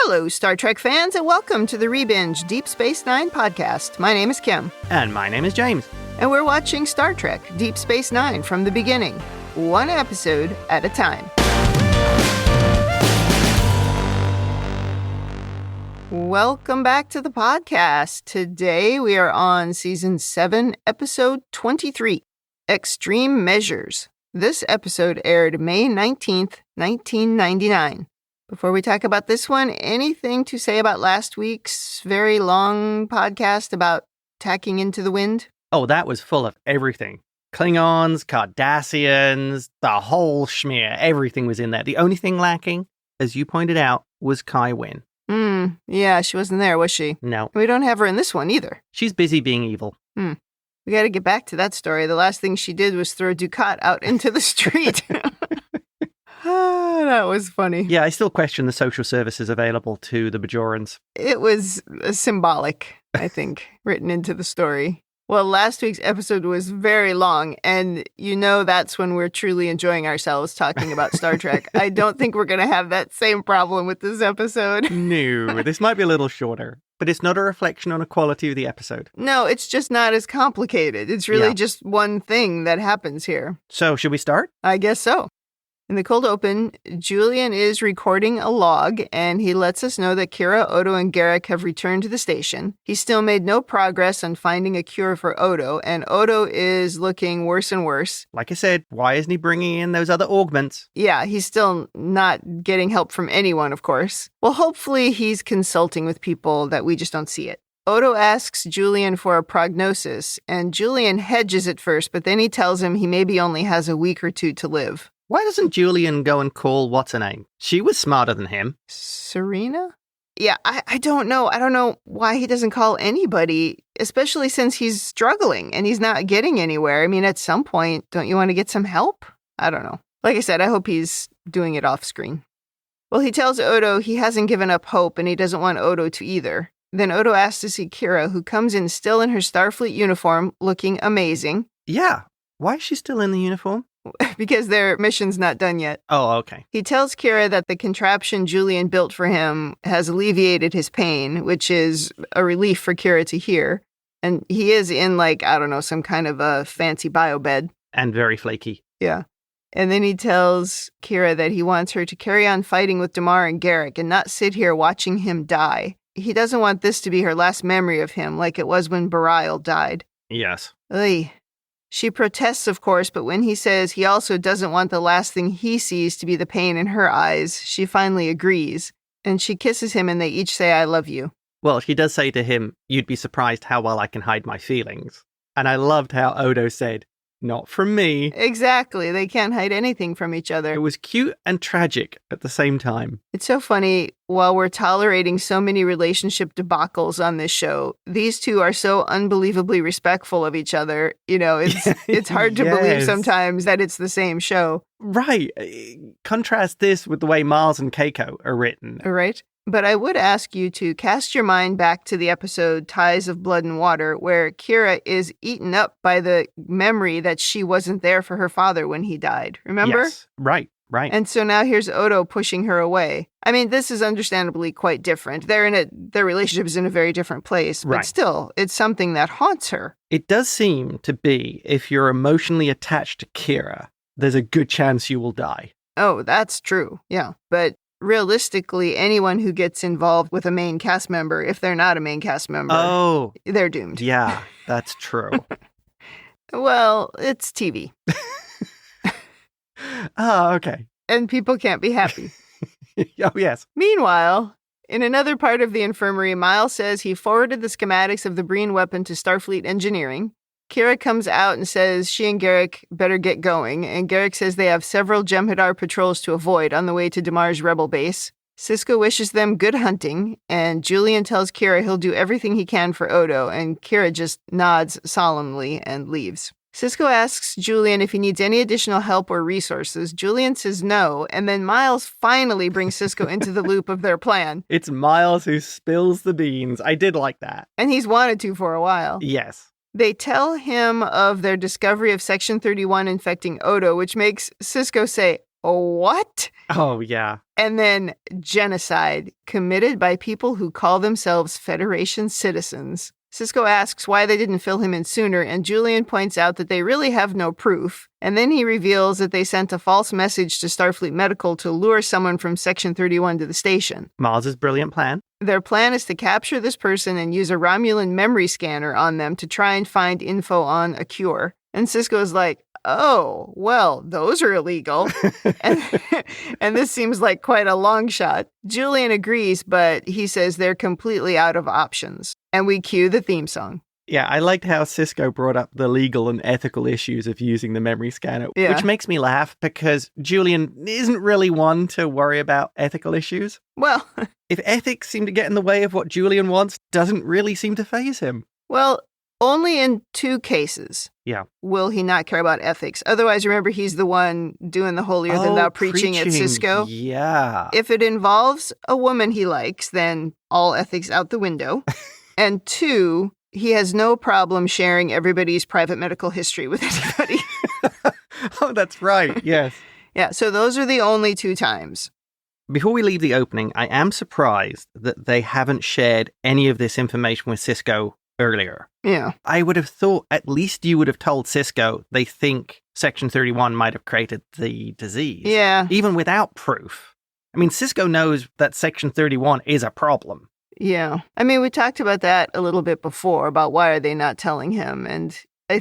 Hello, Star Trek fans, and welcome to the Rebinge Deep Space Nine podcast. My name is Kim. And my name is James. And we're watching Star Trek Deep Space Nine from the beginning, one episode at a time. Welcome back to the podcast. Today we are on Season 7, Episode 23, Extreme Measures. This episode aired May 19th, 1999. Before we talk about this one, anything to say about last week's very long podcast about tacking into the wind? Oh, that was full of everything. Klingons, Cardassians, the whole schmear. Everything was in there. The only thing lacking, as you pointed out, was Kai Wynn. Yeah, she wasn't there, was she? No. We don't have her in this one either. She's busy being evil. We got to get back to that story. The last thing she did was throw Dukat out into the street. That was funny. Yeah, I still question the social services available to the Bajorans. It was symbolic, I think, written into the story. Well, last week's episode was very long, and you know that's when we're truly enjoying ourselves talking about Star Trek. I don't think we're going to have that same problem with this episode. No, this might be a little shorter, but it's not a reflection on the quality of the episode. No, it's just not as complicated. It's really just one thing that happens here. So, should we start? I guess so. In the cold open, Julian is recording a log, and he lets us know that Kira, Odo, and Garak have returned to the station. He's still made no progress on finding a cure for Odo, and Odo is looking worse and worse. Like I said, why isn't he bringing in those other augments? Yeah, he's still not getting help from anyone, of course. Well, hopefully he's consulting with people that we just don't see it. Odo asks Julian for a prognosis, and Julian hedges at first, but then he tells him he maybe only has a week or two to live. Why doesn't Julian go and call what's-her-name? She was smarter than him. Serena? Yeah, I don't know. I don't know why he doesn't call anybody, especially since he's struggling and he's not getting anywhere. I mean, at some point, don't you want to get some help? I don't know. Like I said, I hope he's doing it off screen. Well, he tells Odo he hasn't given up hope and he doesn't want Odo to either. Then Odo asks to see Kira, who comes in still in her Starfleet uniform, looking amazing. Yeah. Why is she still in the uniform? Because their mission's not done yet. Oh, okay. He tells Kira that the contraption Julian built for him has alleviated his pain, which is a relief for Kira to hear. And he is in, some kind of a fancy biobed. And very flaky. Yeah. And then he tells Kira that he wants her to carry on fighting with Damar and Garak and not sit here watching him die. He doesn't want this to be her last memory of him, like it was when Bareil died. Yes. Oy. She protests, of course, but when he says he also doesn't want the last thing he sees to be the pain in her eyes, she finally agrees, and she kisses him and they each say, "I love you." Well, she does say to him, "You'd be surprised how well I can hide my feelings." And I loved how Odo said, "Not from me." Exactly. They can't hide anything from each other. It was cute and tragic at the same time. It's so funny. While we're tolerating so many relationship debacles on this show, these two are so unbelievably respectful of each other. You know, it's hard to believe sometimes that it's the same show. Right. Contrast this with the way Miles and Keiko are written. Right. But I would ask you to cast your mind back to the episode Ties of Blood and Water, where Kira is eaten up by the memory that she wasn't there for her father when he died. Remember? Yes. Right. And so now here's Odo pushing her away. I mean, this is understandably quite different. Their relationship is in a very different place, but still, it's something that haunts her. It does seem to be, if you're emotionally attached to Kira, there's a good chance you will die. Oh, that's true. Yeah. But realistically, anyone who gets involved with a main cast member, if they're not a main cast member, they're doomed. Yeah, that's true. Well, it's TV. Oh, okay. And people can't be happy. Oh, yes. Meanwhile, in another part of the infirmary, Miles says he forwarded the schematics of the Breen weapon to Starfleet Engineering. Kira comes out and says she and Garak better get going, and Garak says they have several Jem'Hadar patrols to avoid on the way to Damar's rebel base. Sisko wishes them good hunting, and Julian tells Kira he'll do everything he can for Odo, and Kira just nods solemnly and leaves. Sisko asks Julian if he needs any additional help or resources. Julian says no, and then Miles finally brings Sisko into the loop of their plan. It's Miles who spills the beans. I did like that. And he's wanted to for a while. Yes. They tell him of their discovery of Section 31 infecting Odo, which makes Sisko say, what? Oh, yeah. And then genocide committed by people who call themselves Federation citizens. Sisko asks why they didn't fill him in sooner, and Julian points out that they really have no proof. And then he reveals that they sent a false message to Starfleet Medical to lure someone from Section 31 to the station. Miles' brilliant plan. Their plan is to capture this person and use a Romulan memory scanner on them to try and find info on a cure. And Sisko's like, oh, well, those are illegal. and this seems like quite a long shot. Julian agrees, but he says they're completely out of options. And we cue the theme song. Yeah, I liked how Sisko brought up the legal and ethical issues of using the memory scanner, Yeah. which makes me laugh because Julian isn't really one to worry about ethical issues. Well, If ethics seem to get in the way of what Julian wants, doesn't really seem to faze him. well, only in 2 cases. Yeah. Will he not care about ethics? Otherwise, remember, he's the one doing the holier-than-thou preaching at Sisko. Yeah. If it involves a woman he likes, then all ethics out the window. And 2, he has no problem sharing everybody's private medical history with anybody. Oh, that's right. Yes. Yeah, so those are the only 2 times. Before we leave the opening, I am surprised that they haven't shared any of this information with Sisko earlier. Yeah. I would have thought at least you would have told Sisko they think Section 31 might have created the disease. Yeah. Even without proof. I mean, Sisko knows that Section 31 is a problem. Yeah. I mean, we talked about that a little bit before, about why are they not telling him. And I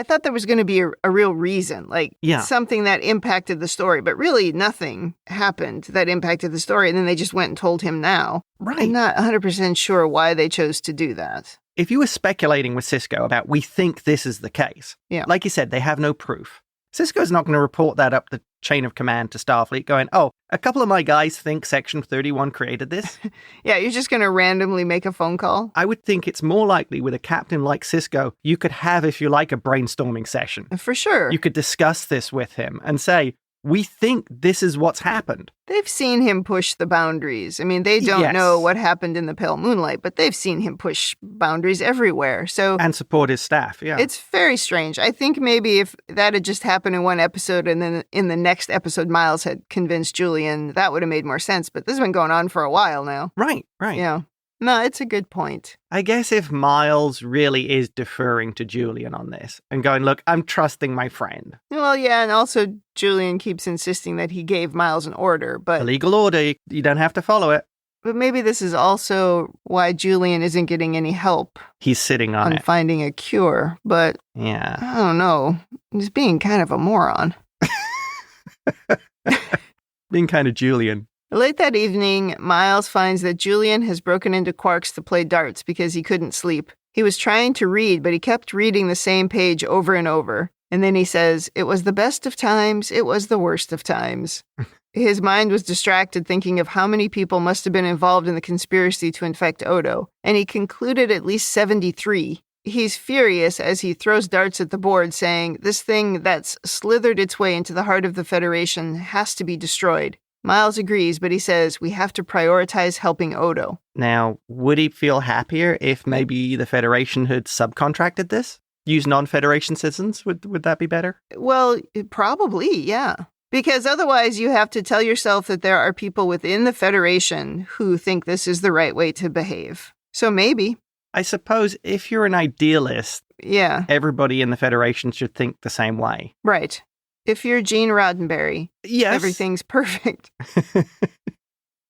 thought there was going to be a real reason, like something that impacted the story, but really nothing happened that impacted the story. And then they just went and told him now. Right. I'm not 100% sure why they chose to do that. If you were speculating with Sisko about we think this is the case, like you said, they have no proof. Sisko's not going to report that up the chain of command to Starfleet going, oh, a couple of my guys think Section 31 created this. Yeah, you're just going to randomly make a phone call? I would think it's more likely with a captain like Sisko, you could have, if you like, a brainstorming session. For sure. You could discuss this with him and say, we think this is what's happened. They've seen him push the boundaries. I mean, they don't know what happened in the pale moonlight, but they've seen him push boundaries everywhere. So and support his staff, yeah. It's very strange. I think maybe if that had just happened in one episode and then in the next episode Miles had convinced Julian, that would have made more sense. But this has been going on for a while now. Right. Yeah. No, it's a good point. I guess if Miles really is deferring to Julian on this and going, look, I'm trusting my friend. Well, yeah, and also Julian keeps insisting that he gave Miles an order, but... A legal order, you don't have to follow it. But maybe this is also why Julian isn't getting any help. He's sitting on it. Finding a cure, but... Yeah. I don't know. He's being kind of a moron. Being kind of Julian. Late that evening, Miles finds that Julian has broken into Quark's to play darts because he couldn't sleep. He was trying to read, but he kept reading the same page over and over. And then he says, it was the best of times, it was the worst of times. His mind was distracted thinking of how many people must have been involved in the conspiracy to infect Odo, and he concluded at least 73. He's furious as he throws darts at the board, saying, this thing that's slithered its way into the heart of the Federation has to be destroyed. Miles agrees, but he says, we have to prioritize helping Odo. Now, would he feel happier if maybe the Federation had subcontracted this? Use non-Federation citizens? Would that be better? Well, probably, yeah. Because otherwise you have to tell yourself that there are people within the Federation who think this is the right way to behave. So maybe. I suppose if you're an idealist, everybody in the Federation should think the same way. Right. If you're Gene Roddenberry, everything's perfect. I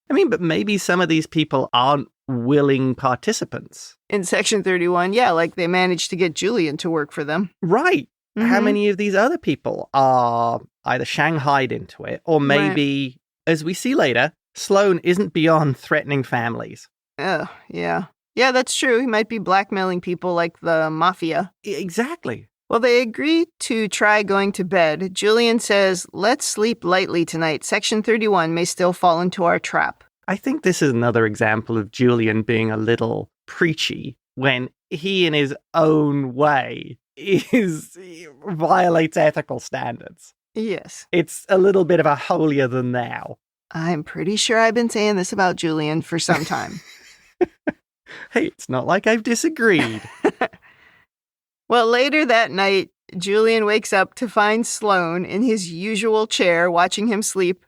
mean, but maybe some of these people aren't willing participants. In Section 31, like they managed to get Julian to work for them. Right. Mm-hmm. How many of these other people are either shanghaied into it, or maybe, as we see later, Sloan isn't beyond threatening families. Oh, yeah. Yeah, that's true. He might be blackmailing people like the mafia. Exactly. Well, they agree to try going to bed. Julian says, let's sleep lightly tonight. Section 31 may still fall into our trap. I think this is another example of Julian being a little preachy when he, in his own way, violates ethical standards. Yes. It's a little bit of a holier than thou. I'm pretty sure I've been saying this about Julian for some time. Hey, it's not like I've disagreed. Well, later that night, Julian wakes up to find Sloan in his usual chair watching him sleep.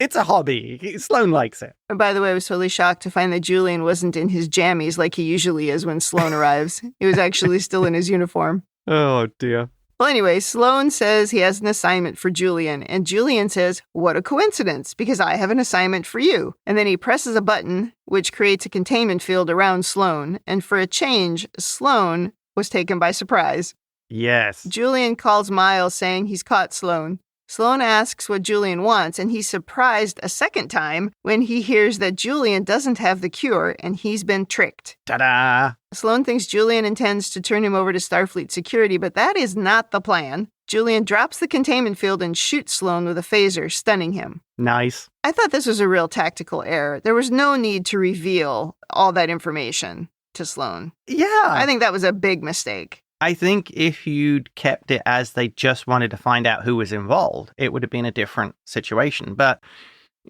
It's a hobby. Sloan likes it. And by the way, I was totally shocked to find that Julian wasn't in his jammies like he usually is when Sloan arrives. He was actually still in his uniform. Oh, dear. Well, anyway, Sloan says he has an assignment for Julian, and Julian says, what a coincidence, because I have an assignment for you. And then he presses a button, which creates a containment field around Sloan, and for a change, Sloan was taken by surprise. Yes. Julian calls Miles saying he's caught Sloan. Sloan asks what Julian wants, and he's surprised a second time when he hears that Julian doesn't have the cure and he's been tricked. Ta-da! Sloan thinks Julian intends to turn him over to Starfleet security, but that is not the plan. Julian drops the containment field and shoots Sloan with a phaser, stunning him. Nice. I thought this was a real tactical error. There was no need to reveal all that information to Sloan. Yeah. I think that was a big mistake. I think if you'd kept it as they just wanted to find out who was involved, it would have been a different situation. But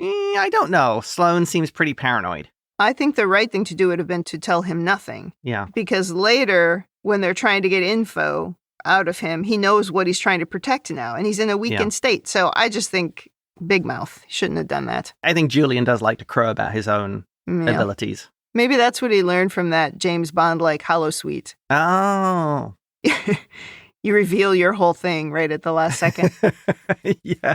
I don't know. Sloan seems pretty paranoid. I think the right thing to do would have been to tell him nothing. Yeah. Because later, when they're trying to get info out of him, he knows what he's trying to protect now, and he's in a weakened state. So I just think big mouth. Shouldn't have done that. I think Julian does like to crow about his own abilities. Maybe that's what he learned from that James Bond-like holosuite. Oh. You reveal your whole thing right at the last second. Yeah.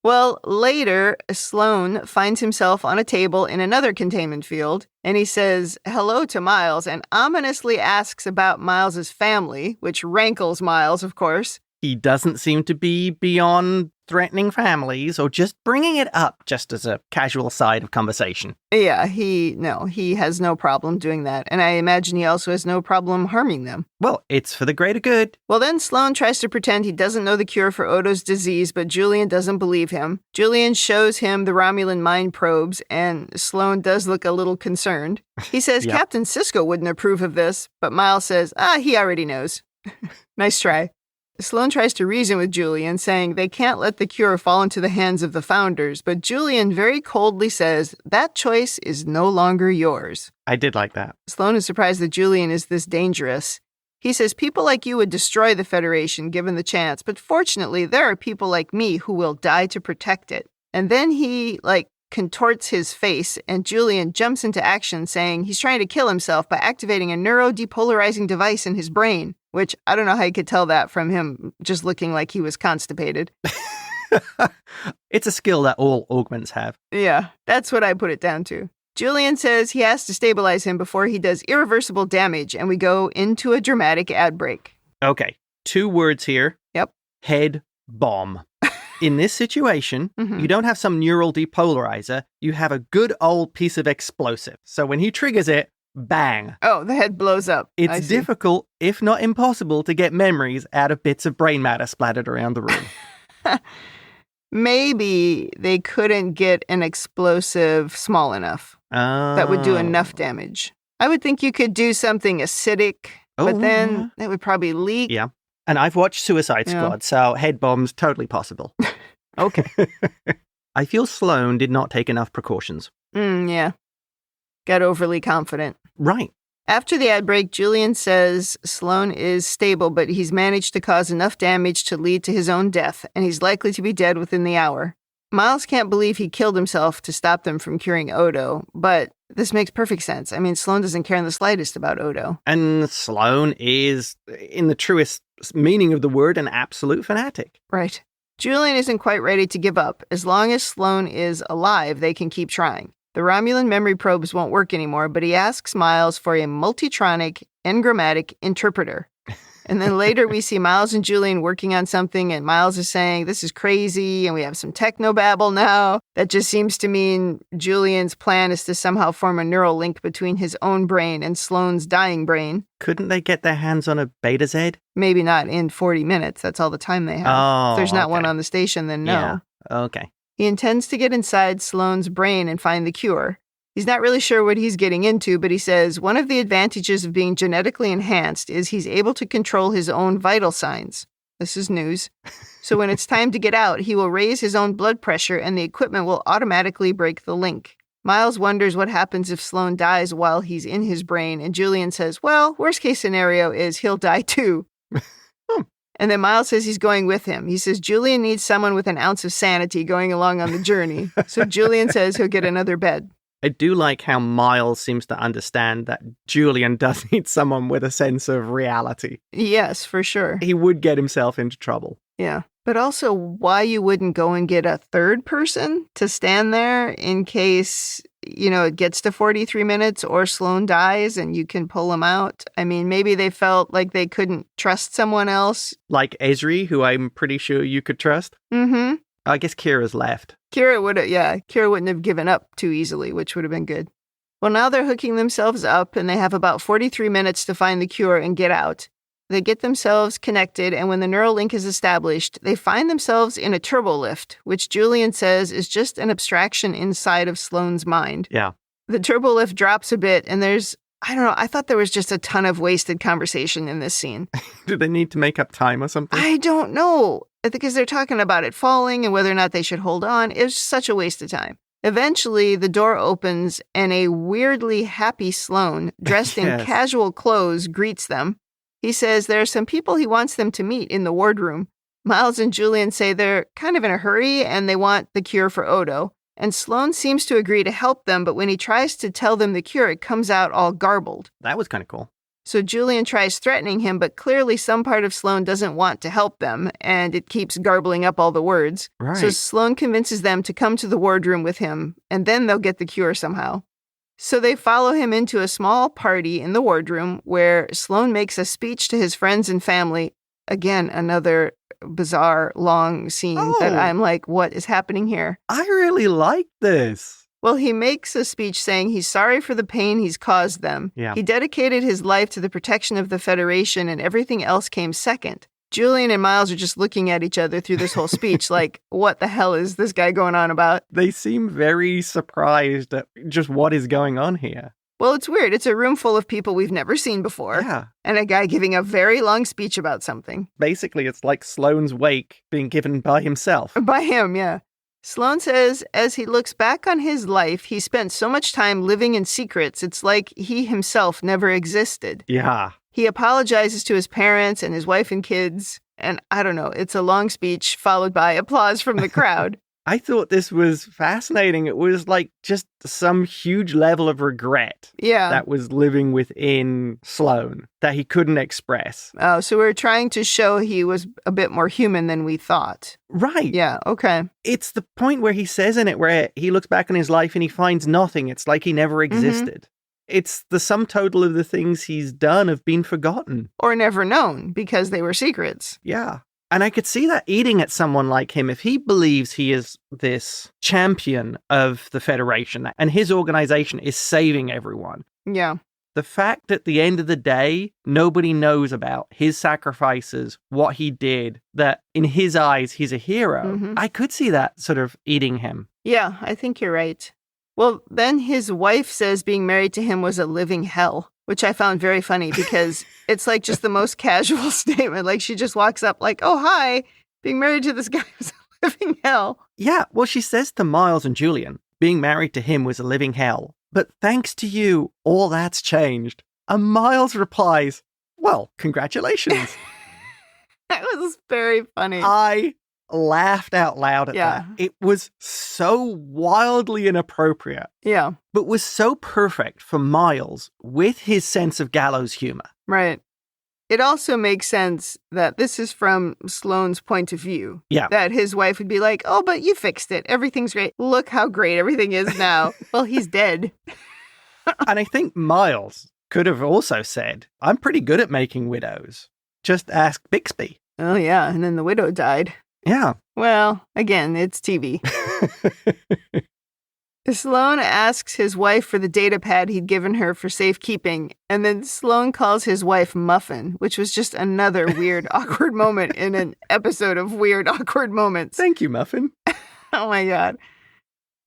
Well, later, Sloan finds himself on a table in another containment field, and he says hello to Miles and ominously asks about Miles's family, which rankles Miles, of course. He doesn't seem to be beyond threatening families or just bringing it up just as a casual side of conversation. Yeah, he has no problem doing that. And I imagine he also has no problem harming them. Well, it's for the greater good. Well, then Sloan tries to pretend he doesn't know the cure for Odo's disease, but Julian doesn't believe him. Julian shows him the Romulan mind probes, and Sloan does look a little concerned. He says Captain Sisko wouldn't approve of this, but Miles says, he already knows. Nice try. Sloan tries to reason with Julian, saying they can't let the cure fall into the hands of the founders, but Julian very coldly says that choice is no longer yours. I did like that. Sloan is surprised that Julian is this dangerous. He says people like you would destroy the Federation given the chance, but fortunately there are people like me who will die to protect it. And then he, contorts his face, and Julian jumps into action, saying he's trying to kill himself by activating a neuro-depolarizing device in his brain, which I don't know how you could tell that from him just looking like he was constipated. It's a skill that all augments have. Yeah, that's what I put it down to. Julian says he has to stabilize him before he does irreversible damage, and we go into a dramatic ad break. Okay, 2 words here. Yep. Head bomb. In this situation, you don't have some neural depolarizer. You have a good old piece of explosive. So when he triggers it, bang. Oh, the head blows up. It's difficult, if not impossible, to get memories out of bits of brain matter splattered around the room. Maybe they couldn't get an explosive small enough that would do enough damage. I would think you could do something acidic, but then that would probably leak. Yeah. And I've watched Suicide Squad, so head bombs totally possible. Okay. I feel Sloan did not take enough precautions. Yeah. Got overly confident. Right. After the ad break, Julian says Sloan is stable, but he's managed to cause enough damage to lead to his own death, and he's likely to be dead within the hour. Miles can't believe he killed himself to stop them from curing Odo, but this makes perfect sense. I mean, Sloan doesn't care in the slightest about Odo. And Sloan is, in the truest meaning of the word, an absolute fanatic. Right. Julian isn't quite ready to give up. As long as Sloan is alive, they can keep trying. The Romulan memory probes won't work anymore, but he asks Miles for a multitronic engrammatic interpreter. And then later we see Miles and Julian working on something, and Miles is saying, this is crazy, and we have some technobabble now. That just seems to mean Julian's plan is to somehow form a neural link between his own brain and Sloan's dying brain. Couldn't they get their hands on a Beta Z? Maybe not in 40 minutes. That's all the time they have. Oh, if there's not one on the station, then no. Yeah. Okay. He intends to get inside Sloan's brain and find the cure. He's not really sure what he's getting into, but he says one of the advantages of being genetically enhanced is he's able to control his own vital signs. This is news. So when it's time to get out, he will raise his own blood pressure and the equipment will automatically break the link. Miles wonders what happens if Sloan dies while he's in his brain, and Julian says, well, worst case scenario is he'll die too. And then Miles says he's going with him. He says Julian needs someone with an ounce of sanity going along on the journey. So Julian says he'll get another bed. I do like how Miles seems to understand that Julian does need someone with a sense of reality. Yes, for sure. He would get himself into trouble. Yeah. But also why you wouldn't go and get a third person to stand there in case, it gets to 43 minutes or Sloan dies and you can pull him out. I mean, maybe they felt like they couldn't trust someone else. Like Esri, who I'm pretty sure you could trust. Mm-hmm. I guess Kira's left. Kira wouldn't have given up too easily, which would have been good. Well, now they're hooking themselves up and they have about 43 minutes to find the cure and get out. They get themselves connected, and when the neural link is established, they find themselves in a turbolift, which Julian says is just an abstraction inside of Sloan's mind. Yeah. The turbolift drops a bit, and I thought there was just a ton of wasted conversation in this scene. Do they need to make up time or something? I don't know. Because they're talking about it falling and whether or not they should hold on. It was such a waste of time. Eventually, the door opens, and a weirdly happy Sloan, dressed in casual clothes, greets them. He says there are some people he wants them to meet in the wardroom. Miles and Julian say they're kind of in a hurry and they want the cure for Odo. And Sloan seems to agree to help them, but when he tries to tell them the cure, it comes out all garbled. That was kind of cool. So Julian tries threatening him, but clearly some part of Sloan doesn't want to help them, and it keeps garbling up all the words. Right. So Sloan convinces them to come to the wardroom with him, and then they'll get the cure somehow. So they follow him into a small party in the wardroom where Sloan makes a speech to his friends and family. Again, another bizarre, long scene that I'm like, what is happening here? I really like this. Well, he makes a speech saying he's sorry for the pain he's caused them. Yeah. He dedicated his life to the protection of the Federation, and everything else came second. Julian and Miles are just looking at each other through this whole speech like, what the hell is this guy going on about? They seem very surprised at just what is going on here. Well, it's weird. It's a room full of people we've never seen before. Yeah. And a guy giving a very long speech about something. Basically, it's like Sloan's wake being given by himself. By him, yeah. Sloan says as he looks back on his life, he spent so much time living in secrets, it's like he himself never existed. Yeah. He apologizes to his parents and his wife and kids, and I don't know, it's a long speech followed by applause from the crowd. I thought this was fascinating. It was like just some huge level of regret that was living within Sloan that he couldn't express. Oh, so we're trying to show he was a bit more human than we thought. Right. Yeah, okay. It's the point where he says in it where he looks back on his life and he finds nothing. It's like he never existed. Mm-hmm. It's the sum total of the things he's done have been forgotten. Or never known because they were secrets. Yeah. And I could see that eating at someone like him if he believes he is this champion of the Federation and his organization is saving everyone. Yeah. The fact at the end of the day, nobody knows about his sacrifices, what he did, that in his eyes, he's a hero. Mm-hmm. I could see that sort of eating him. Yeah, I think you're right. Well, then his wife says being married to him was a living hell, which I found very funny because it's like just the most casual statement. Like she just walks up like, oh, hi, being married to this guy was a living hell. Yeah, well, she says to Miles and Julian, being married to him was a living hell. But thanks to you, all that's changed. And Miles replies, well, congratulations. That was very funny. I laughed out loud at that. It was so wildly inappropriate. Yeah. But was so perfect for Miles with his sense of gallows humor. Right. It also makes sense that this is from Sloan's point of view. Yeah. That his wife would be like, oh, but you fixed it. Everything's great. Look how great everything is now. Well, he's dead. And I think Miles could have also said, I'm pretty good at making widows. Just ask Bixby. Oh, yeah. And then the widow died. Yeah. Well, again, it's TV. Sloan asks his wife for the data pad he'd given her for safekeeping, and then Sloan calls his wife Muffin, which was just another weird, awkward moment in an episode of weird, awkward moments. Thank you, Muffin. Oh my God.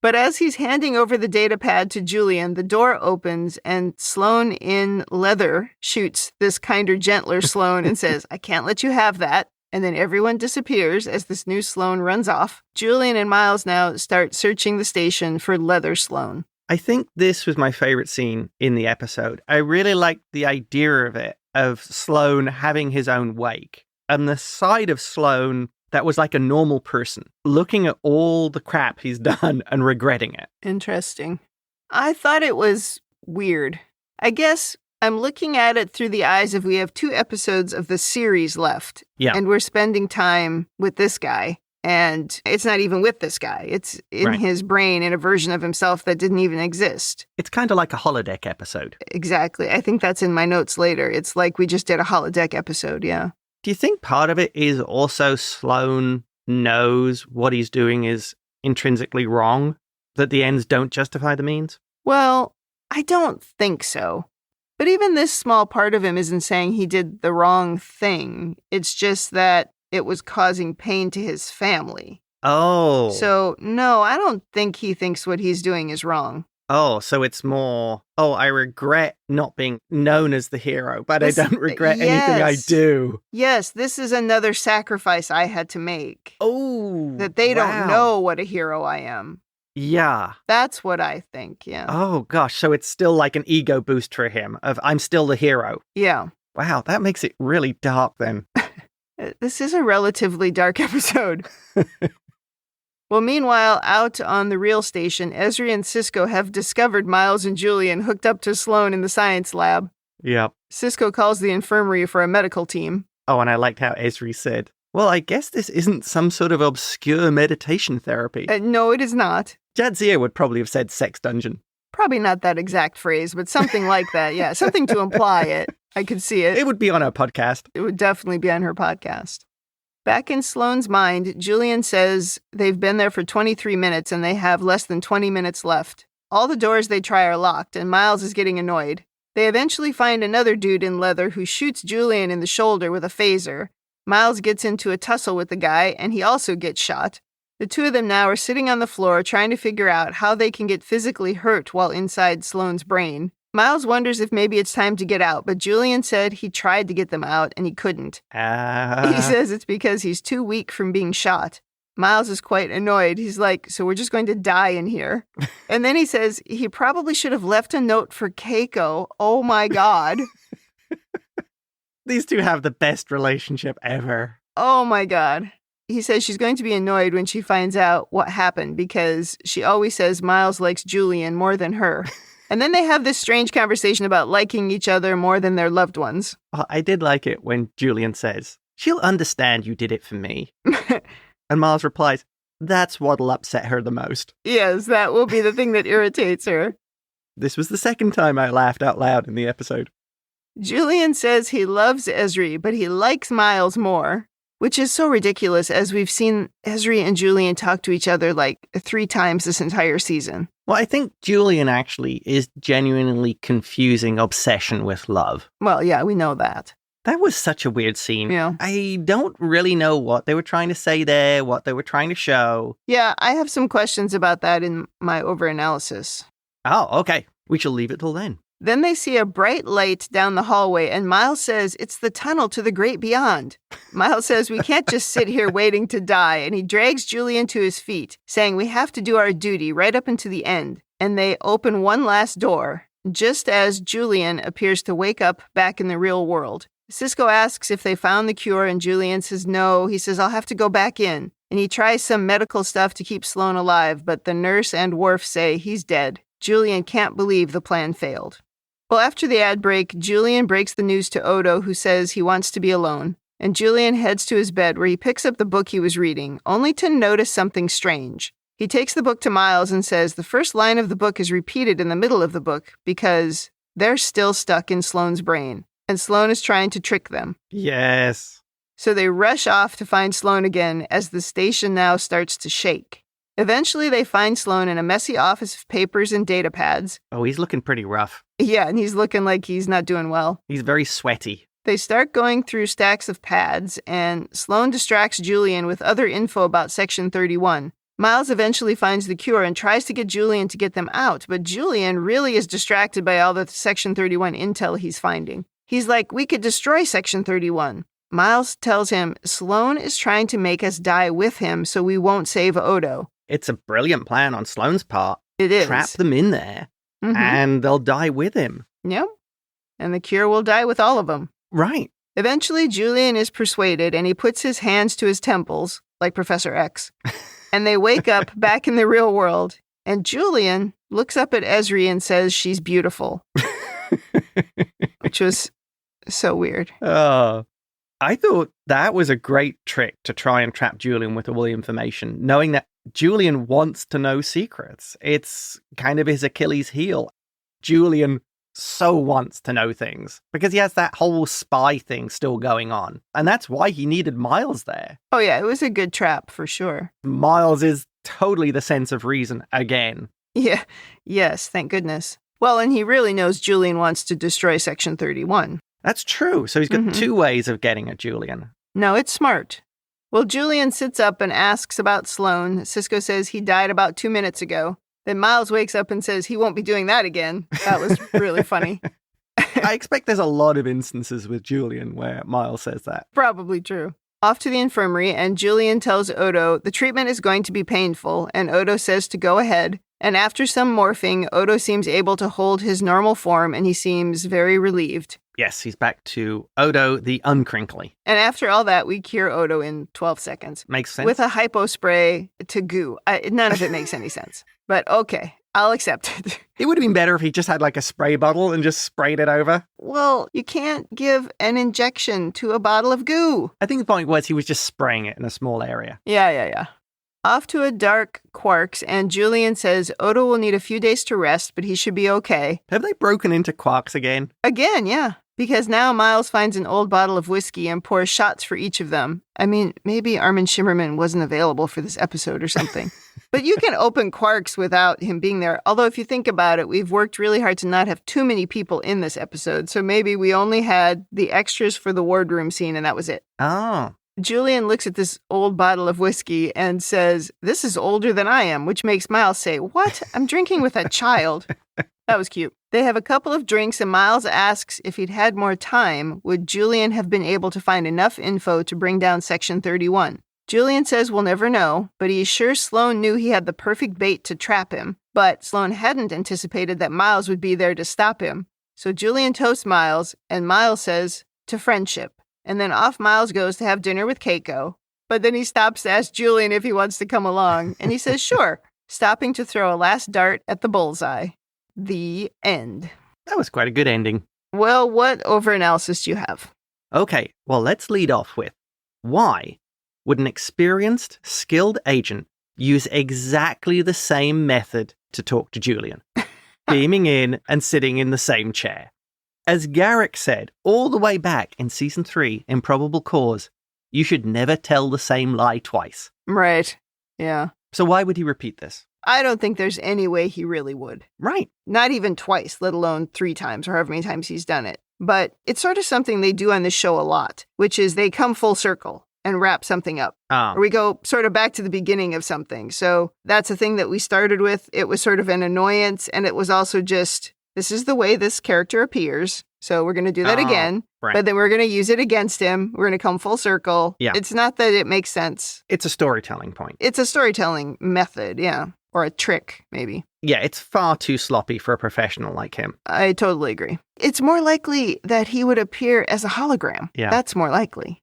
But as he's handing over the data pad to Julian, the door opens and Sloan in leather shoots this kinder, gentler Sloan and says, I can't let you have that. And then everyone disappears as this new Sloan runs off. Julian and Miles now start searching the station for Leather Sloan. I think this was my favorite scene in the episode. I really liked the idea of it, of Sloan having his own wake. and the side of Sloan that was like a normal person, looking at all the crap he's done and regretting it. Interesting. I thought it was weird. I guess I'm looking at it through the eyes of we have 2 episodes of the series left. Yeah. And we're spending time with this guy. And it's not even with this guy. It's in his brain in a version of himself that didn't even exist. It's kind of like a holodeck episode. Exactly. I think that's in my notes later. It's like we just did a holodeck episode, yeah. Do you think part of it is also Sloan knows what he's doing is intrinsically wrong? That the ends don't justify the means? Well, I don't think so. But even this small part of him isn't saying he did the wrong thing. It's just that it was causing pain to his family. Oh. So, no, I don't think he thinks what he's doing is wrong. Oh, so it's more, I regret not being known as the hero, but I don't regret anything I do. Yes, this is another sacrifice I had to make. Oh, that they don't know what a hero I am. Yeah. That's what I think, yeah. Oh, gosh, so it's still like an ego boost for him of I'm still the hero. Yeah. Wow, that makes it really dark then. This is a relatively dark episode. Well, meanwhile, out on the real station, Ezri and Sisko have discovered Miles and Julian hooked up to Sloan in the science lab. Yep. Sisko calls the infirmary for a medical team. Oh, and I liked how Ezri said, well, I guess this isn't some sort of obscure meditation therapy. No, it is not. Jadzia would probably have said sex dungeon. Probably not that exact phrase, but something like that, yeah. Something to imply it. I could see it. It would be on our podcast. It would definitely be on her podcast. Back in Sloan's mind, Julian says they've been there for 23 minutes and they have less than 20 minutes left. All the doors they try are locked, and Miles is getting annoyed. They eventually find another dude in leather who shoots Julian in the shoulder with a phaser. Miles gets into a tussle with the guy, and he also gets shot. The 2 of them now are sitting on the floor trying to figure out how they can get physically hurt while inside Sloan's brain. Miles wonders if maybe it's time to get out, but Julian said he tried to get them out and he couldn't. He says it's because he's too weak from being shot. Miles is quite annoyed. He's like, so we're just going to die in here. And then he says he probably should have left a note for Keiko. Oh my God. These 2 have the best relationship ever. Oh my God. He says she's going to be annoyed when she finds out what happened because she always says Miles likes Julian more than her. And then they have this strange conversation about liking each other more than their loved ones. Well, I did like it when Julian says, she'll understand you did it for me. And Miles replies, that's what'll upset her the most. Yes, that will be the thing that irritates her. This was the second time I laughed out loud in the episode. Julian says he loves Ezri, but he likes Miles more, which is so ridiculous as we've seen Ezri and Julian talk to each other like 3 times this entire season. Well, I think Julian actually is genuinely confusing obsession with love. Well, yeah, we know that. That was such a weird scene. Yeah. I don't really know what they were trying to say there, what they were trying to show. Yeah, I have some questions about that in my overanalysis. Oh, okay. We shall leave it till then. Then they see a bright light down the hallway, and Miles says it's the tunnel to the great beyond. Miles says we can't just sit here waiting to die, and he drags Julian to his feet, saying we have to do our duty right up until the end. And they open one last door, just as Julian appears to wake up back in the real world. Sisko asks if they found the cure, and Julian says no. He says, I'll have to go back in. And he tries some medical stuff to keep Sloan alive, but the nurse and Worf say he's dead. Julian can't believe the plan failed. Well, after the ad break, Julian breaks the news to Odo, who says he wants to be alone. And Julian heads to his bed where he picks up the book he was reading, only to notice something strange. He takes the book to Miles and says the first line of the book is repeated in the middle of the book because they're still stuck in Sloan's brain, and Sloan is trying to trick them. Yes. So they rush off to find Sloan again as the station now starts to shake. Eventually, they find Sloan in a messy office of papers and data pads. Oh, he's looking pretty rough. Yeah, and he's looking like he's not doing well. He's very sweaty. They start going through stacks of pads, and Sloan distracts Julian with other info about Section 31. Miles eventually finds the cure and tries to get Julian to get them out, but Julian really is distracted by all the Section 31 intel he's finding. He's like, we could destroy Section 31. Miles tells him Sloan is trying to make us die with him so we won't save Odo. It's a brilliant plan on Sloan's part. It is. Trap them in there, and they'll die with him. Yep. And the cure will die with all of them. Right. Eventually, Julian is persuaded and he puts his hands to his temples, like Professor X, and they wake up back in the real world. And Julian looks up at Esri and says she's beautiful, which was so weird. Oh, I thought that was a great trick to try and trap Julian with all the information, knowing that Julian wants to know secrets. It's kind of his Achilles heel. Julian so wants to know things because he has that whole spy thing still going on. And that's why he needed Miles there. Oh, yeah, it was a good trap for sure. Miles is totally the sense of reason again. Yeah, yes, thank goodness. Well, and he really knows Julian wants to destroy Section 31. That's true. So he's got two ways of getting at Julian. No, it's smart. Well, Julian sits up and asks about Sloan. Cisco says he died about 2 minutes ago. Then Miles wakes up and says he won't be doing that again. That was really funny. I expect there's a lot of instances with Julian where Miles says that. Probably true. Off to the infirmary, and Julian tells Odo the treatment is going to be painful, and Odo says to go ahead. And after some morphing, Odo seems able to hold his normal form, and he seems very relieved. Yes, he's back to Odo the uncrinkly. And after all that, we cure Odo in 12 seconds. Makes sense. With a hypo spray to goo. None of it makes any sense. But okay, I'll accept it. It would have been better if he just had like a spray bottle and just sprayed it over. Well, you can't give an injection to a bottle of goo. I think the point was he was just spraying it in a small area. Yeah. Off to a dark Quarks, and Julian says Odo will need a few days to rest, but he should be okay. Have they broken into Quarks again? Again, yeah. Because now Miles finds an old bottle of whiskey and pours shots for each of them. I mean, maybe Armin Shimmerman wasn't available for this episode or something. But you can open Quarks without him being there. Although if you think about it, we've worked really hard to not have too many people in this episode. So maybe we only had the extras for the wardroom scene and that was it. Oh. Julian looks at this old bottle of whiskey and says, "This is older than I am," which makes Miles say, "What? I'm drinking with a child." That was cute. They have a couple of drinks and Miles asks if he'd had more time, would Julian have been able to find enough info to bring down Section 31? Julian says we'll never know, but he's sure Sloan knew he had the perfect bait to trap him. But Sloan hadn't anticipated that Miles would be there to stop him. So Julian toasts Miles, and Miles says, "To friendship." And then off Miles goes to have dinner with Keiko. But then he stops to ask Julian if he wants to come along, and he says sure, stopping to throw a last dart at the bullseye. The end. That was quite a good ending. Well, what over-analysis do you have? Okay, well, let's lead off with, why would an experienced, skilled agent use exactly the same method to talk to Julian? Beaming in and sitting in the same chair. As Garrick said all the way back in Season 3, Improbable Cause, you should never tell the same lie twice. Right, yeah. So why would he repeat this? I don't think there's any way he really would. Right. Not even twice, let alone 3 times or however many times he's done it. But it's sort of something they do on this show a lot, which is they come full circle and wrap something up. Oh. Or we go sort of back to the beginning of something. So that's a thing that we started with. It was sort of an annoyance, and it was also just, this is the way this character appears. So we're going to do that again, right. But then we're going to use it against him. We're going to come full circle. Yeah. It's not that it makes sense. It's a storytelling point. It's a storytelling method, yeah. Or a trick, maybe. Yeah, it's far too sloppy for a professional like him. I totally agree. It's more likely that he would appear as a hologram. Yeah. That's more likely.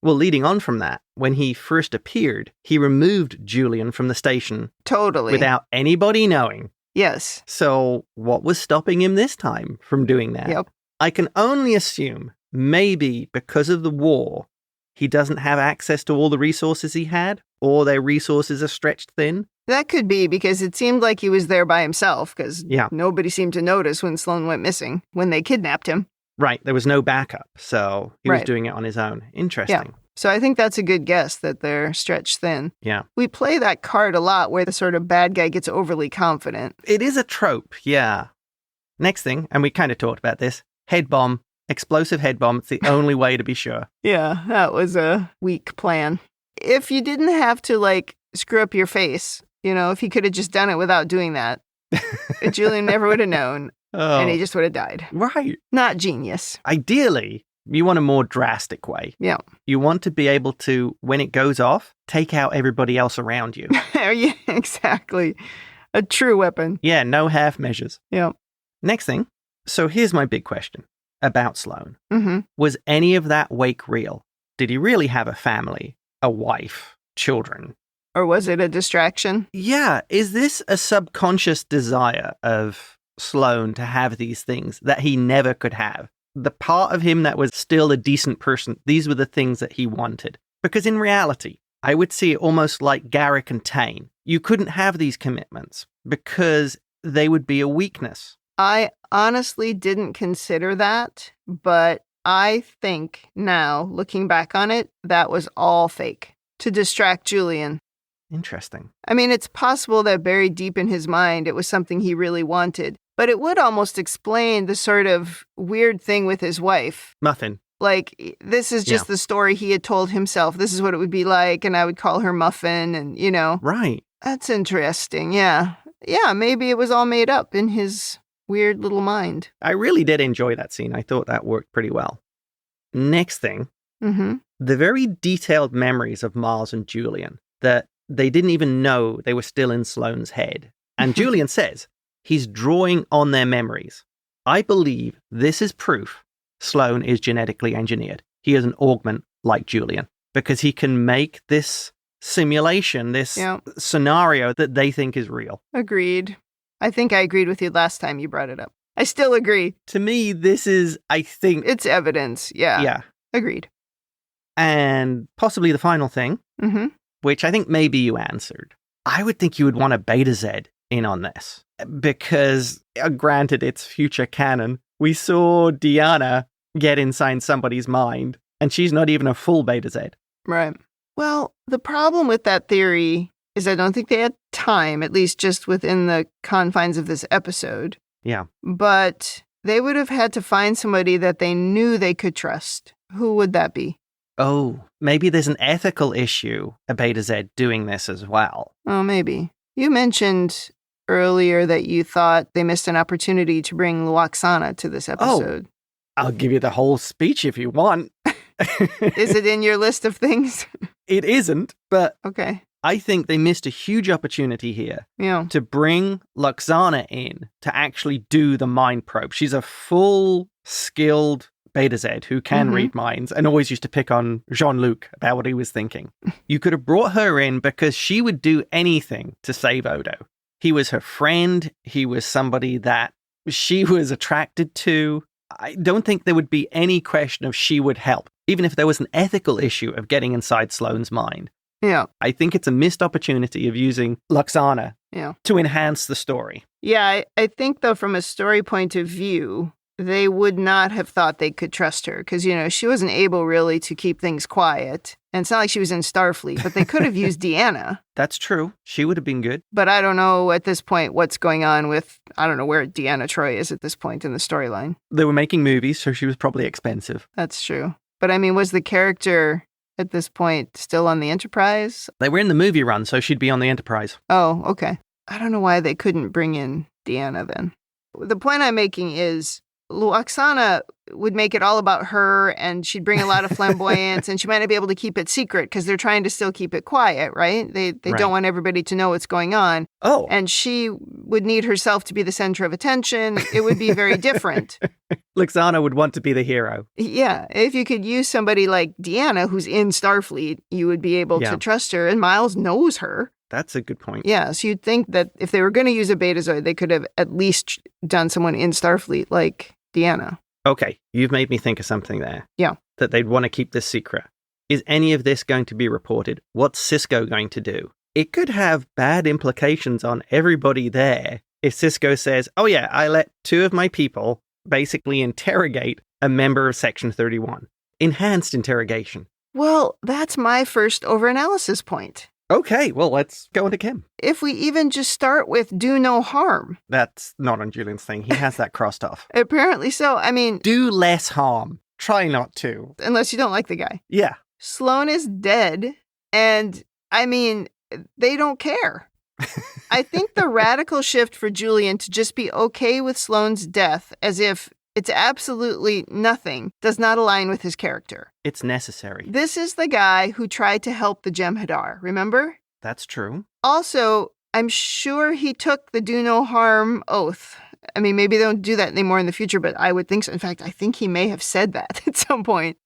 Well, leading on from that, when he first appeared, he removed Julian from the station. Totally. Without anybody knowing. Yes. So what was stopping him this time from doing that? Yep. I can only assume, maybe because of the war, he doesn't have access to all the resources he had, or their resources are stretched thin. That could be because it seemed like he was there by himself, because nobody seemed to notice when Sloan went missing, when they kidnapped him. Right, there was no backup, so he was doing it on his own. Interesting. Yeah. So I think that's a good guess that they're stretched thin. Yeah. We play that card a lot where the sort of bad guy gets overly confident. It is a trope, yeah. Next thing, and we kind of talked about this, head bomb, explosive head bomb. It's the only way to be sure. Yeah, that was a weak plan. If you didn't have to, screw up your face, if he could have just done it without doing that, Julian never would have known, and he just would have died. Right. Not genius. Ideally, you want a more drastic way. Yeah. You want to be able to, when it goes off, take out everybody else around you. Yeah, exactly. A true weapon. Yeah, no half measures. Yeah. Next thing. So here's my big question. about Sloan. Mm-hmm. Was any of that wake real? Did he really have a family, a wife, children? Or was it a distraction? Yeah. Is this a subconscious desire of Sloan to have these things that he never could have? The part of him that was still a decent person, these were the things that he wanted. Because in reality, I would see it almost like Garrick and Tane. You couldn't have these commitments because they would be a weakness. I honestly didn't consider that, but I think now, looking back on it, that was all fake to distract Julian. Interesting. I mean, it's possible that buried deep in his mind, it was something he really wanted, but it would almost explain the sort of weird thing with his wife. Muffin. Like, this is just the story he had told himself. This is what it would be like, and I would call her Muffin, and, you know. Right. That's interesting, yeah. Yeah, maybe it was all made up in his weird little mind. I really did enjoy that scene. I thought that worked pretty well. Next thing, the very detailed memories of Miles and Julian that they didn't even know they were still in Sloan's head. And Julian says he's drawing on their memories. I believe this is proof Sloan is genetically engineered. He is an augment like Julian because he can make this simulation, this scenario that they think is real. Agreed. I think I agreed with you last time you brought it up. I still agree. To me, this is, I think... It's evidence, yeah. Yeah. Agreed. And possibly the final thing, which I think maybe you answered. I would think you would want a Beta Z in on this. Because, granted, it's future canon. We saw Deanna get inside somebody's mind, and she's not even a full Beta Z. Right. Well, the problem with that theory is I don't think they had time, at least just within the confines of this episode. Yeah. But they would have had to find somebody that they knew they could trust. Who would that be? Oh, maybe there's an ethical issue, a Beta Z doing this as well. Oh, maybe. You mentioned earlier that you thought they missed an opportunity to bring Luoxana to this episode. Oh, I'll give you the whole speech if you want. Is it in your list of things? It isn't, but okay. I think they missed a huge opportunity here to bring Luoxana in to actually do the mind probe. She's a full skilled Beta Z who can read minds and always used to pick on Jean-Luc about what he was thinking. You could have brought her in because she would do anything to save Odo. He was her friend. He was somebody that she was attracted to. I don't think there would be any question of she would help, even if there was an ethical issue of getting inside Sloan's mind. Yeah. I think it's a missed opportunity of using Luoxana to enhance the story. Yeah, I think, though, from a story point of view, they would not have thought they could trust her because, you know, she wasn't able really to keep things quiet. And it's not like she was in Starfleet, but they could have used Deanna. That's true. She would have been good. But I don't know at this point what's going on with, I don't know where Deanna Troi is at this point in the storyline. They were making movies, so she was probably expensive. That's true. But I mean, was the character at this point still on the Enterprise? They were in the movie run, so she'd be on the Enterprise. Oh, okay. I don't know why they couldn't bring in Deanna then. The point I'm making is Luoxana would make it all about her, and she'd bring a lot of flamboyance, and she might not be able to keep it secret because they're trying to still keep it quiet, right? They don't want everybody to know what's going on. Oh. And she would need herself to be the center of attention. It would be very different. Luoxana would want to be the hero. Yeah. If you could use somebody like Deanna, who's in Starfleet, you would be able to trust her, and Miles knows her. That's a good point. Yeah, so you'd think that if they were going to use a Betazoid, they could have at least done someone in Starfleet like Deanna. Okay, you've made me think of something there. Yeah. That they'd want to keep this secret. Is any of this going to be reported? What's Sisko going to do? It could have bad implications on everybody there if Sisko says, oh yeah, I let 2 of my people basically interrogate a member of Section 31. Enhanced interrogation. Well, that's my first overanalysis point. Okay, well, let's go into Kim. If we even just start with do no harm. That's not on Julian's thing. He has that crossed off. Apparently so. I mean... Do less harm. Try not to. Unless you don't like the guy. Yeah. Sloan is dead, and, I mean, they don't care. I think the radical shift for Julian to just be okay with Sloan's death as if it's absolutely nothing does not align with his character. It's necessary. This is the guy who tried to help the Jem'Hadar, remember? That's true. Also, I'm sure he took the do no harm oath I mean, maybe they don't do that anymore in the future, but I would think so. In fact, I think he may have said that at some point.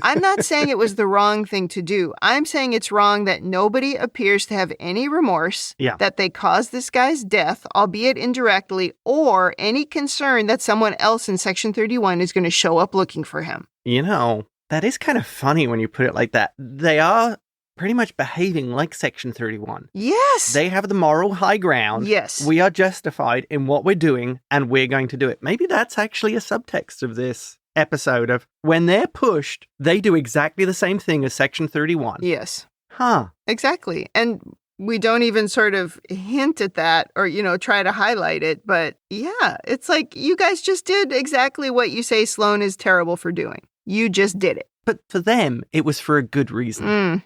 I'm not saying it was the wrong thing to do. I'm saying it's wrong that nobody appears to have any remorse that they caused this guy's death, albeit indirectly, or any concern that someone else in Section 31 is going to show up looking for him. You know, that is kind of funny when you put it like that. They are pretty much behaving like Section 31. Yes. They have the moral high ground. Yes. We are justified in what we're doing, and we're going to do it. Maybe that's actually a subtext of this episode of when they're pushed, they do exactly the same thing as Section 31. Yes. Huh. Exactly. And we don't even sort of hint at that or, try to highlight it. But yeah, it's like you guys just did exactly what you say Sloan is terrible for doing. You just did it. But for them, it was for a good reason.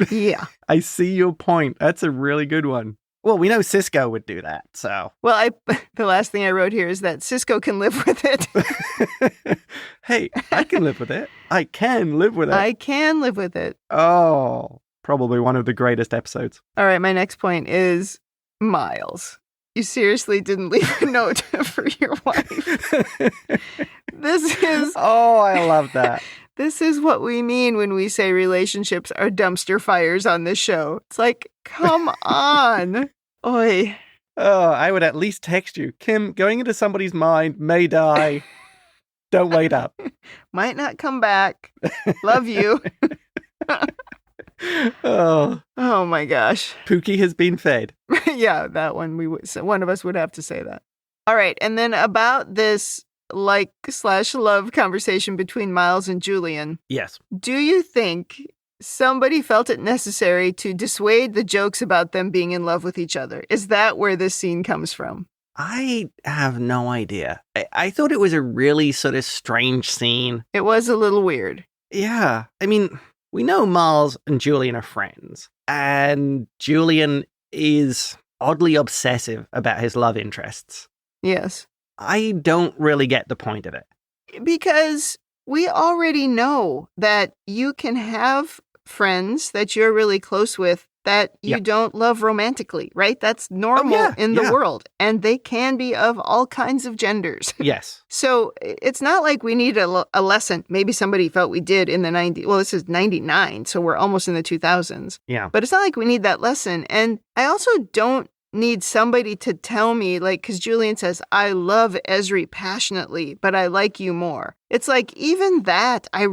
Yeah. I see your point. That's a really good one. Well, we know Cisco would do that, so. Well, the last thing I wrote here is that Cisco can live with it. Hey, I can live with it. I can live with it. I can live with it. Oh, probably one of the greatest episodes. All right, my next point is Miles. You seriously didn't leave a note for your wife. This is... Oh, I love that. This is what we mean when we say relationships are dumpster fires on this show. It's like, come on. Oi. Oh, I would at least text you. Kim, going into somebody's mind, may die. Don't wait up. Might not come back. Love you. Oh my gosh. Pookie has been fed. Yeah, that one. One of us would have to say that. All right. And then about this like/love conversation between Miles and Julian. Yes. Do you think somebody felt it necessary to dissuade the jokes about them being in love with each other? Is that where this scene comes from? I have no idea. I thought it was a really sort of strange scene. It was a little weird. Yeah. I mean, we know Miles and Julian are friends, and Julian is oddly obsessive about his love interests. Yes. I don't really get the point of it. Because we already know that you can have friends that you're really close with that you don't love romantically, right? That's normal in the world. And they can be of all kinds of genders. Yes. So it's not like we need a lesson. Maybe somebody felt we did in the 90s. Well, this is 99, so we're almost in the 2000s. Yeah. But it's not like we need that lesson. And I also don't need somebody to tell me, like, because Julian says, I love Esri passionately, but I like you more. It's like, even that, I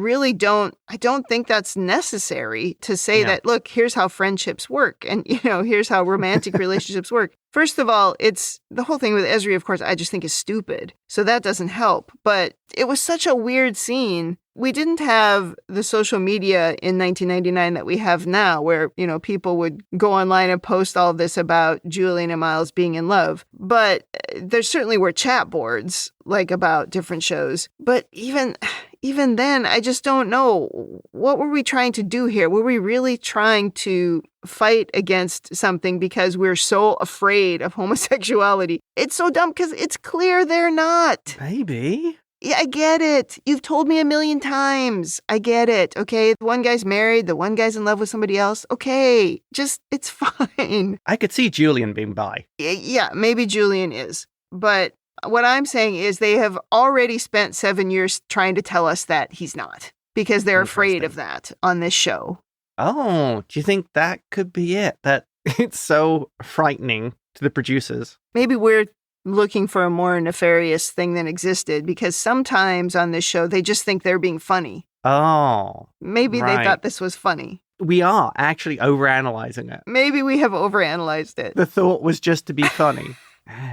don't think that's necessary to say that, look, here's how friendships work. And, here's how romantic relationships work. First of all, it's the whole thing with Esri, of course, I just think is stupid. So that doesn't help. But it was such a weird scene. We didn't have the social media in 1999 that we have now, where, people would go online and post all of this about Julian and Miles being in love. But there certainly were chat boards, like, about different shows. But even then, I just don't know. What were we trying to do here? Were we really trying to fight against something because we're so afraid of homosexuality? It's so dumb because it's clear they're not. Maybe. Yeah, I get it. You've told me 1,000,000 times. I get it. Okay. The one guy's married. The one guy's in love with somebody else. Okay. Just, it's fine. I could see Julian being bi. Yeah, maybe Julian is. But what I'm saying is they have already spent 7 years trying to tell us that he's not, because they're afraid of that on this show. Oh, do you think that could be it? That it's so frightening to the producers? Maybe we're looking for a more nefarious thing than existed, because sometimes on this show, they just think they're being funny. Oh, maybe they thought this was funny. We are actually overanalyzing it. Maybe we have overanalyzed it. The thought was just to be funny.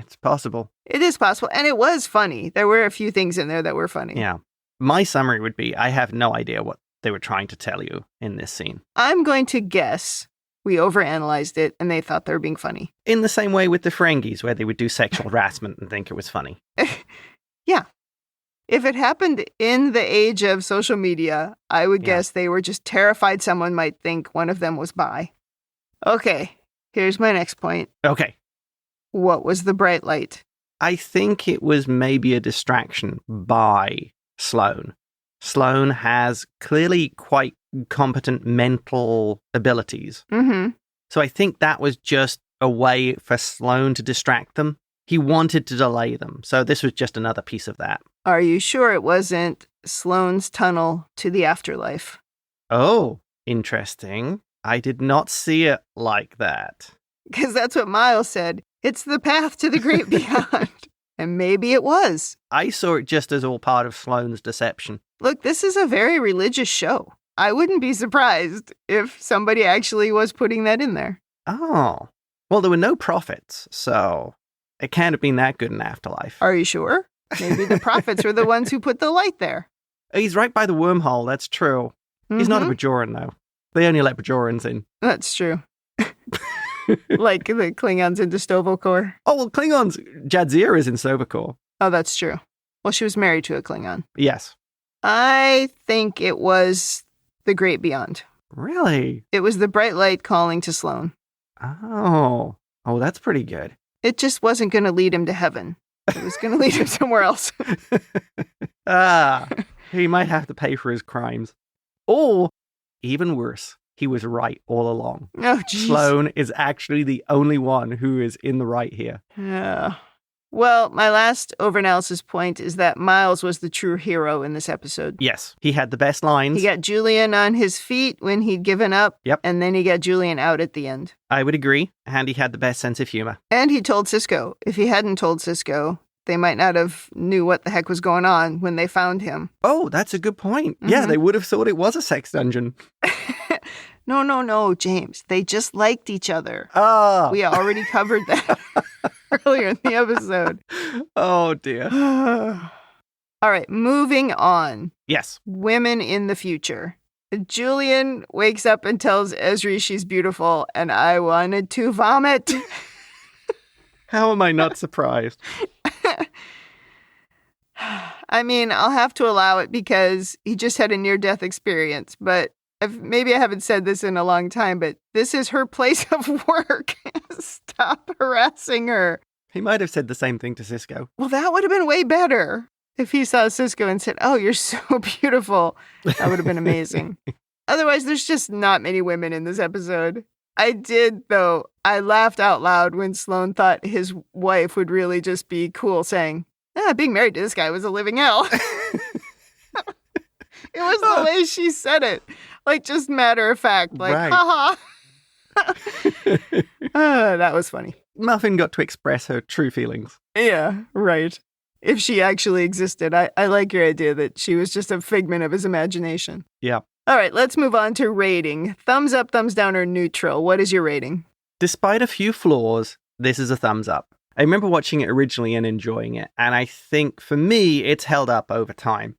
It's possible. It is possible. And it was funny. There were a few things in there that were funny. Yeah. My summary would be, I have no idea what they were trying to tell you in this scene. I'm going to guess we overanalyzed it and they thought they were being funny. In the same way with the Ferengis, where they would do sexual harassment and think it was funny. Yeah. If it happened in the age of social media, I would guess they were just terrified someone might think one of them was bi. Okay. Here's my next point. Okay. What was the bright light? I think it was maybe a distraction by Sloan. Sloan has clearly quite competent mental abilities. Mm-hmm. So I think that was just a way for Sloan to distract them. He wanted to delay them, so this was just another piece of that. Are you sure it wasn't Sloan's tunnel to the afterlife? Oh, interesting. I did not see it like that. Because that's what Miles said. It's the path to the great beyond. And maybe it was. I saw it just as all part of Sloan's deception. Look, this is a very religious show. I wouldn't be surprised if somebody actually was putting that in there. Oh. Well, there were no prophets, so it can't have been that good in Afterlife. Are you sure? Maybe the prophets were the ones who put the light there. He's right by the wormhole, that's true. Mm-hmm. He's not a Bajoran, though. They only let Bajorans in. That's true. Like the Klingons into Sto-vo-kor. Oh, well, Klingons, Jadzia is in Sto-vo-kor. Oh, that's true. Well, she was married to a Klingon. Yes. I think it was the Great Beyond. Really? It was the bright light calling to Sloan. Oh, that's pretty good. It just wasn't going to lead him to heaven. It was going to lead him somewhere else. He might have to pay for his crimes. Or, even worse, he was right all along. Oh, geez. Sloan is actually the only one who is in the right here. Yeah. Well, my last overanalysis point is that Miles was the true hero in this episode. Yes, he had the best lines. He got Julian on his feet when he'd given up. Yep. And then he got Julian out at the end. I would agree. And he had the best sense of humor. And he told Sisko. If he hadn't told Sisko, they might not have knew what the heck was going on when they found him. Oh, that's a good point. Mm-hmm. Yeah, they would have thought it was a sex dungeon. No, James. They just liked each other. Oh. We already covered that earlier in the episode. Oh, dear. All right, moving on. Yes. Women in the future. Julian wakes up and tells Ezri she's beautiful, and I wanted to vomit. How am I not surprised? I mean, I'll have to allow it because he just had a near-death experience, but maybe I haven't said this in a long time, but this is her place of work. Stop harassing her. He might have said the same thing to Sisko. Well, that would have been way better if he saw Sisko and said, "Oh, you're so beautiful." That would have been amazing. Otherwise, there's just not many women in this episode. I did, though. I laughed out loud when Sloan thought his wife would really just be cool saying, being married to this guy was a living hell. It was the way she said it. Like, just matter of fact. Like, right. Haha. That was funny. Muffin got to express her true feelings. Yeah, right. If she actually existed. I like your idea that she was just a figment of his imagination. Yeah. All right, let's move on to rating. Thumbs up, thumbs down, or neutral. What is your rating? Despite a few flaws, this is a thumbs up. I remember watching it originally and enjoying it, and I think, for me, it's held up over time.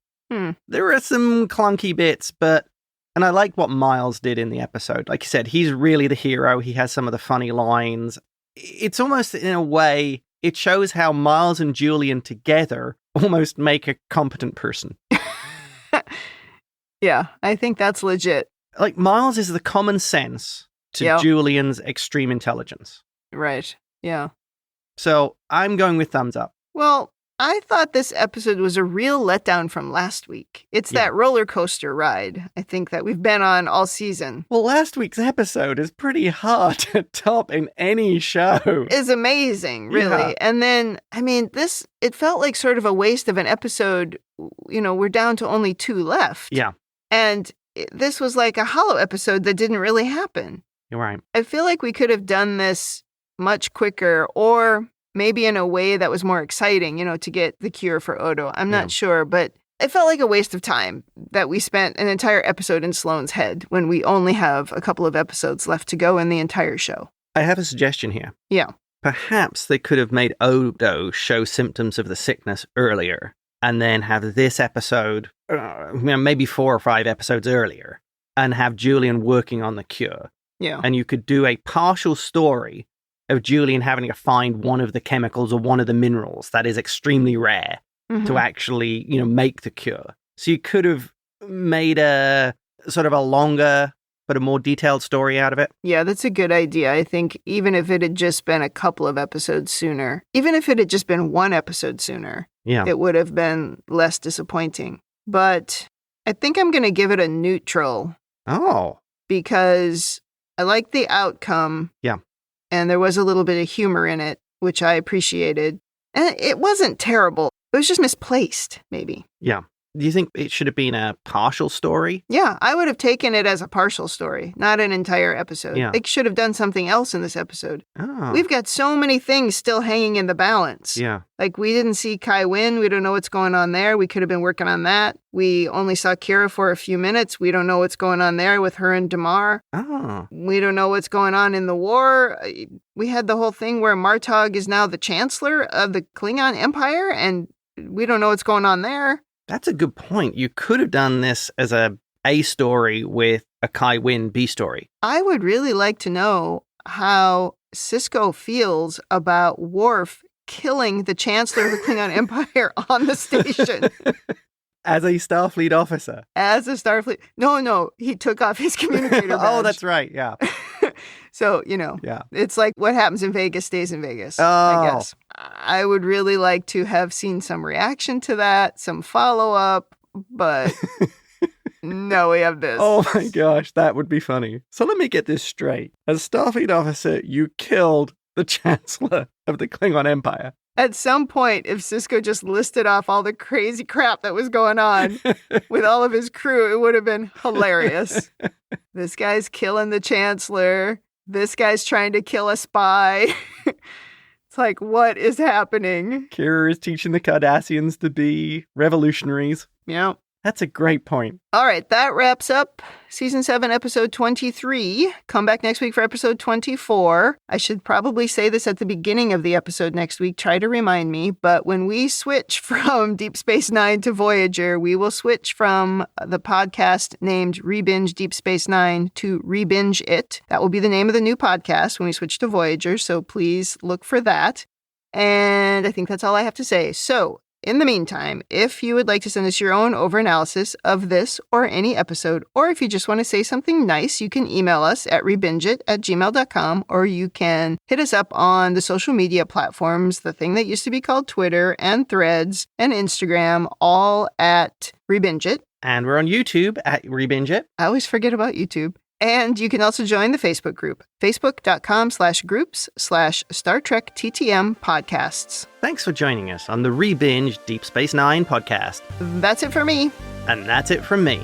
There are some clunky bits, and I like what Miles did in the episode. Like you said, he's really the hero. He has some of the funny lines. It's almost, in a way, it shows how Miles and Julian together almost make a competent person. Yeah, I think that's legit. Like, Miles is the common sense to Julian's extreme intelligence. Right, yeah. So, I'm going with thumbs up. Well, I thought this episode was a real letdown from last week. It's that roller coaster ride, I think, that we've been on all season. Well, last week's episode is pretty hard to top in any show. It's amazing, really. Yeah. And then, I mean, it felt like sort of a waste of an episode. You know, we're down to only 2 left. Yeah. And this was like a hollow episode that didn't really happen. You're right. I feel like we could have done this much quicker, or maybe in a way that was more exciting, to get the cure for Odo. I'm not sure, but it felt like a waste of time that we spent an entire episode in Sloan's head when we only have a couple of episodes left to go in the entire show. I have a suggestion here. Yeah. Perhaps they could have made Odo show symptoms of the sickness earlier, and then have this episode, maybe 4 or 5 episodes earlier, and have Julian working on the cure. Yeah. And you could do a partial story of Julian having to find one of the chemicals or one of the minerals that is extremely rare to actually, make the cure. So you could have made a sort of a longer but a more detailed story out of it. Yeah, that's a good idea. I think even if it had just been a couple of episodes sooner, even if it had just been 1 episode sooner, it would have been less disappointing. But I think I'm going to give it a neutral. Oh. Because I like the outcome. Yeah. And there was a little bit of humor in it. which I appreciated. And it wasn't terrible. It was just misplaced, maybe. Yeah. Do you think it should have been a partial story? Yeah, I would have taken it as a partial story, not an entire episode. Yeah. They should have done something else in this episode. Oh. We've got so many things still hanging in the balance. Yeah. Like, we didn't see Kai Wynn. We don't know what's going on there. We could have been working on that. We only saw Kira for a few minutes. We don't know what's going on there with her and Damar. Oh. We don't know what's going on in the war. We had the whole thing where Martog is now the chancellor of the Klingon Empire, and we don't know what's going on there. That's a good point. You could have done this as a story with a Kai Wynn B story. I would really like to know how Sisko feels about Worf killing the Chancellor of the Klingon Empire on the station. As a Starfleet officer. As a Starfleet. No, he took off his communicator badge. Oh, that's right, yeah. So, yeah. It's like what happens in Vegas stays in Vegas, oh. I guess. I would really like to have seen some reaction to that, some follow-up, but no, we have this. Oh my gosh, that would be funny. So let me get this straight. As a Starfleet officer, you killed the Chancellor of the Klingon Empire. At some point, if Sisko just listed off all the crazy crap that was going on with all of his crew, it would have been hilarious. This guy's killing the Chancellor. This guy's trying to kill a spy. It's like, what is happening? Kira is teaching the Cardassians to be revolutionaries. Yeah. That's a great point. All right, that wraps up Season 7, Episode 23. Come back next week for Episode 24. I should probably say this at the beginning of the episode next week. Try to remind me. But when we switch from Deep Space Nine to Voyager, we will switch from the podcast named Rebinge Deep Space Nine to Rebinge It. That will be the name of the new podcast when we switch to Voyager, so please look for that. And I think that's all I have to say. So, in the meantime, if you would like to send us your own over-analysis of this or any episode, or if you just want to say something nice, you can email us at rebingeit@gmail.com, or you can hit us up on the social media platforms, the thing that used to be called Twitter and Threads and Instagram, all at Rebingeit. And we're on YouTube at Rebingeit. I always forget about YouTube. And you can also join the Facebook group, facebook.com/groups/Star Trek TTM podcasts. Thanks for joining us on the Rebinge Deep Space Nine podcast. That's it for me. And that's it from me.